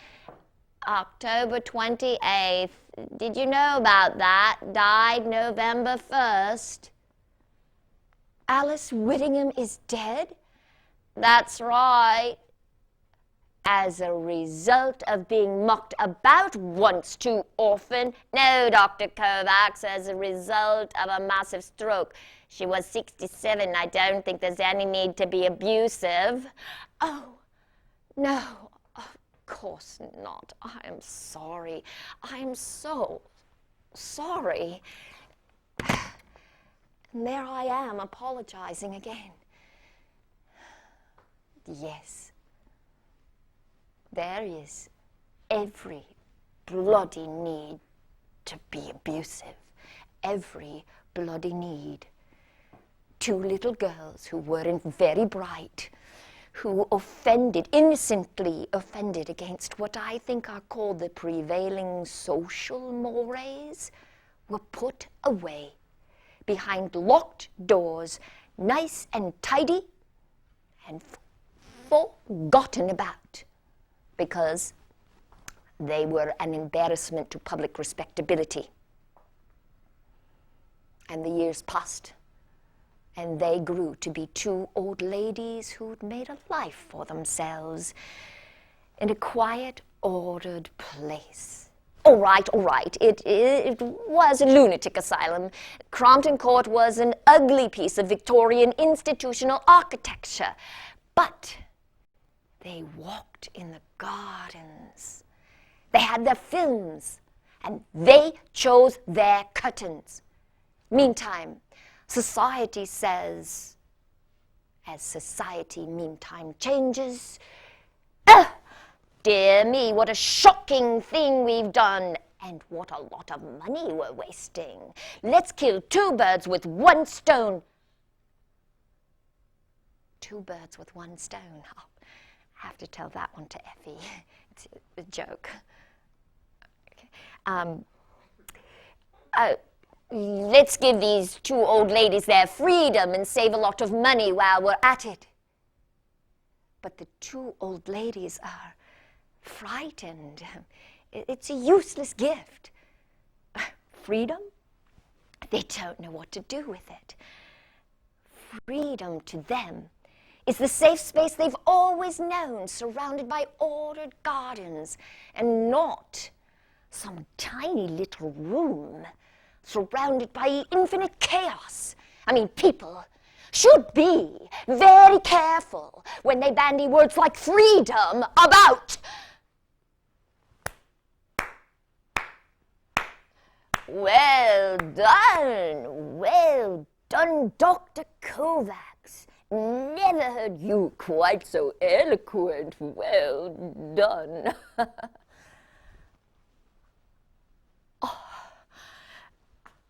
October 28th. Did you know about that? Died November 1st. Alice Whittingham is dead? That's right. As a result of being mucked about once too often. No, Dr. Kovacs, as a result of a massive stroke. She was 67. I don't think there's any need to be abusive. Oh, no, of course not. I am sorry. I am so sorry. And there I am, apologizing again. Yes. There is every bloody need to be abusive. Every bloody need. Two little girls who weren't very bright, who innocently offended against what I think are called the prevailing social mores, were put away behind locked doors, nice and tidy, and forgotten about. Because they were an embarrassment to public respectability. And the years passed, and they grew to be two old ladies who'd made a life for themselves in a quiet, ordered place. All right. It was a lunatic asylum. Crompton Court was an ugly piece of Victorian institutional architecture. But they walked in the gardens. They had their films, and they chose their curtains. Meantime, society says, as society meantime changes, dear me, what a shocking thing we've done, and what a lot of money we're wasting. Let's kill two birds with one stone. Two birds with one stone. Oh, I have to tell that one to Effie. It's a joke. Okay. Let's give these two old ladies their freedom and save a lot of money while we're at it. But the two old ladies are frightened. It's a useless gift. Freedom? They don't know what to do with it. Freedom to them is the safe space they've always known, surrounded by ordered gardens, and not some tiny little room surrounded by infinite chaos. I mean, people should be very careful when they bandy words like freedom about. Well done, Dr. Kovacs. Never heard you quite so eloquent. Well done.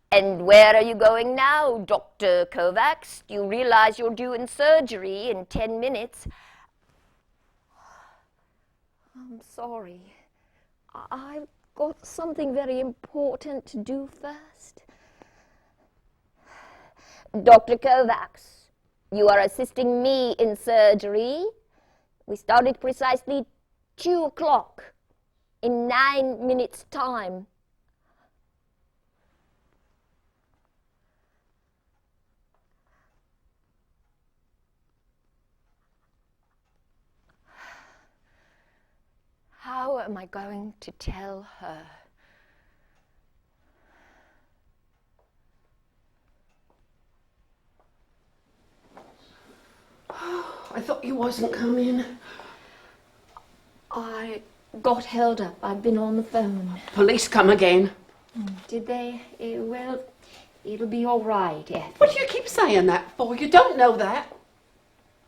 And where are you going now, Dr. Kovacs? You realize you're due in surgery in 10 minutes. I'm sorry. I've got something very important to do first. Dr. Kovacs, you are assisting me in surgery. We started precisely 2 o'clock in 9 minutes' time. How am I going to tell her? I thought you wasn't coming. I got held up. I've been on the phone. Police come again. Did they? Well, It'll be all right, Effie. What do you keep saying that for? You don't know that.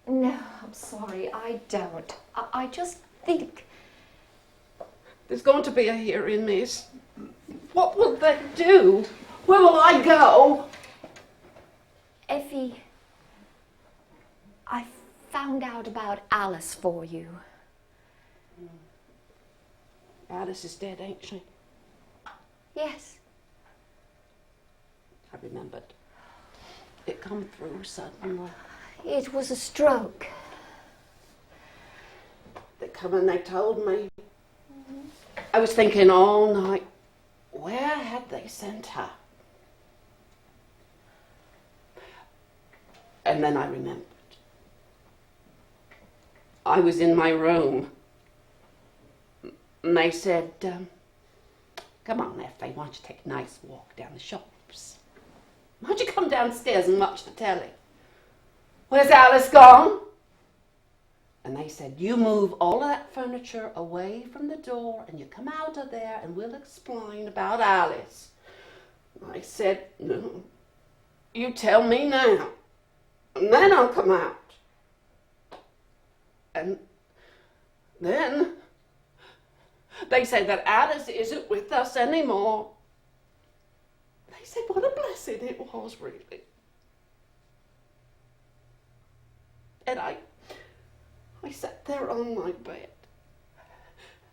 No, I'm sorry, I don't. I just think... There's going to be a hearing, miss. What will they do? Where will I go? Effie, I found out about Alice for you. Alice is dead, ain't she? Yes. I remembered. It come through suddenly. It was a stroke. They come and they told me. I was thinking all night, where had they sent her? And then I remembered. I was in my room. And they said, come on, Effie, why don't you take a nice walk down the shops? Why don't you come downstairs and watch the telly? Where's Alice gone? And they said, you move all of that furniture away from the door and you come out of there and we'll explain about Alice. And I said, no, you tell me now and then I'll come out. And then they said that Alice isn't with us anymore. They said what a blessing it was, really. And I sat there on my bed,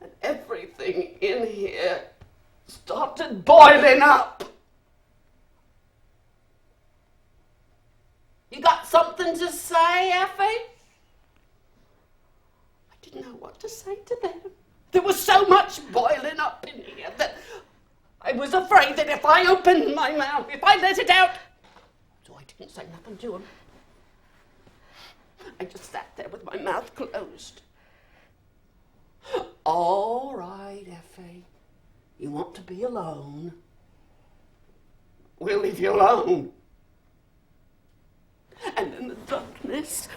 and everything in here started boiling up. You got something to say, Effie? I didn't know what to say to them. There was so much boiling up in here that I was afraid that if I opened my mouth, if I let it out, so I didn't say nothing to them. I just sat there with my mouth closed. All right, Effie, you want to be alone. We'll leave you alone. And in the darkness,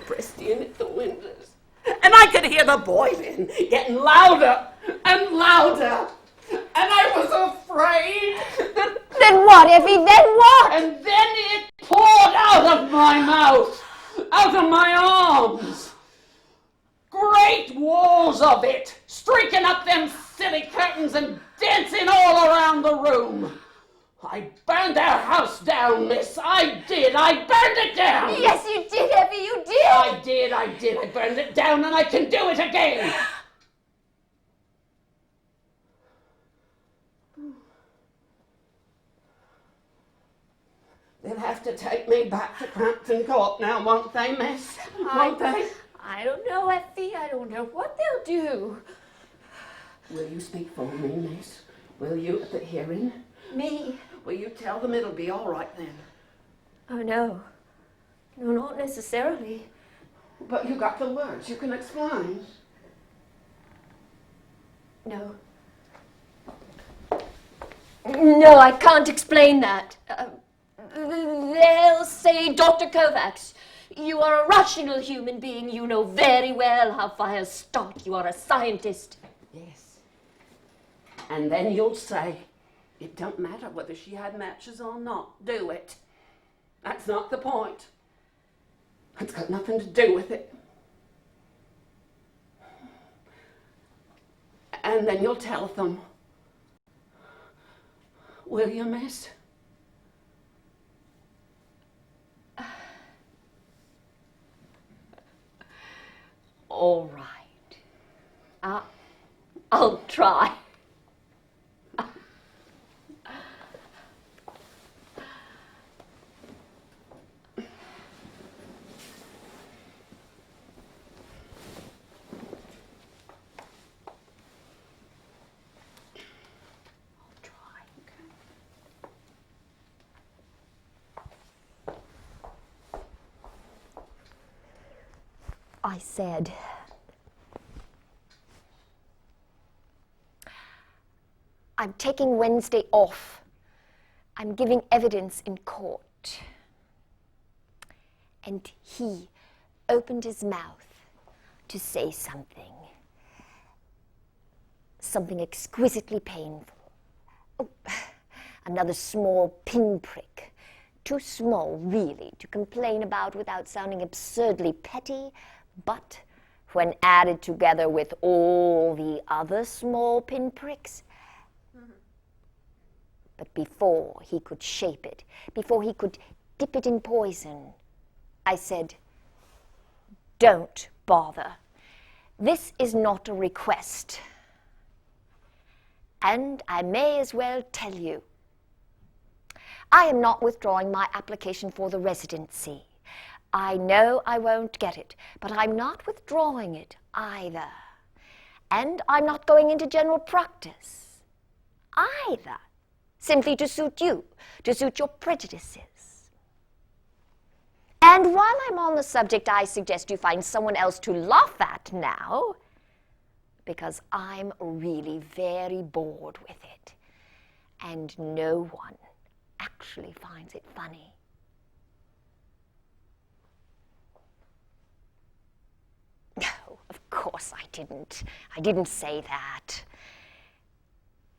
pressed in at the windows, and I could hear the boiling getting louder and louder. And I was afraid that... Then what, Effie? Then what? And then it poured out of my mouth, out of my arms. Great walls of it, streaking up them silly curtains and dancing all around the room. I burned their house down, miss. I did. I burned it down. Yes, you did, Effie. You did. I did. I burned it down, and I can do it again. They'll have to take me back to Crampton Court now, won't they, miss? Won't they? I don't know, Effie. I don't know what they'll do. Will you speak for me, miss? Will you at the hearing? Me? Will you tell them it'll be all right then? Oh, no. No, not necessarily. But you got the words. You can explain. No. No, I can't explain that. They'll say, Dr. Kovacs, you are a rational human being. You know very well how fires start. You are a scientist. Yes. And then you'll say, it don't matter whether she had matches or not. Do it. That's not the point. It's got nothing to do with it. And then you'll tell them. Will you, miss? All right. I'll try. I said, I'm taking Wednesday off. I'm giving evidence in court. And he opened his mouth to say something. Something exquisitely painful. Oh, Another small pinprick. Too small, really, to complain about without sounding absurdly petty, but when added together with all the other small pinpricks. But before he could shape it, before he could dip it in poison, I said, "Don't bother. This is not a request. And I may as well tell you, I am not withdrawing my application for the residency. I know I won't get it, but I'm not withdrawing it either. And I'm not going into general practice either, simply to suit you, to suit your prejudices. And while I'm on the subject, I suggest you find someone else to laugh at now, because I'm really very bored with it, and no one actually finds it funny." No, of course I didn't. I didn't say that.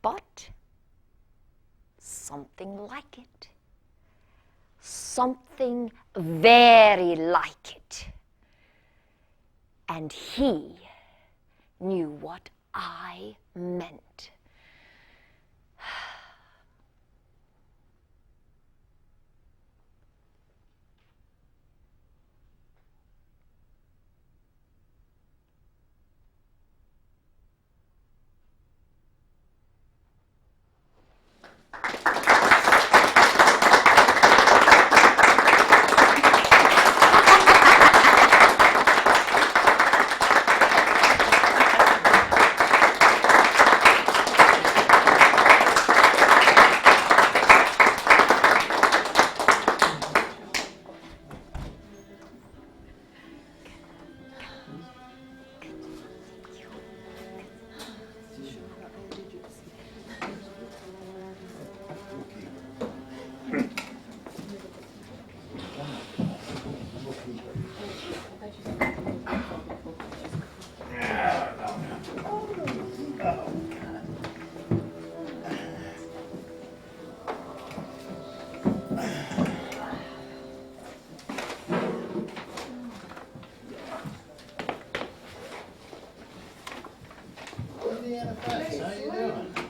But something like it. Something very like it. And he knew what I meant. How you doing?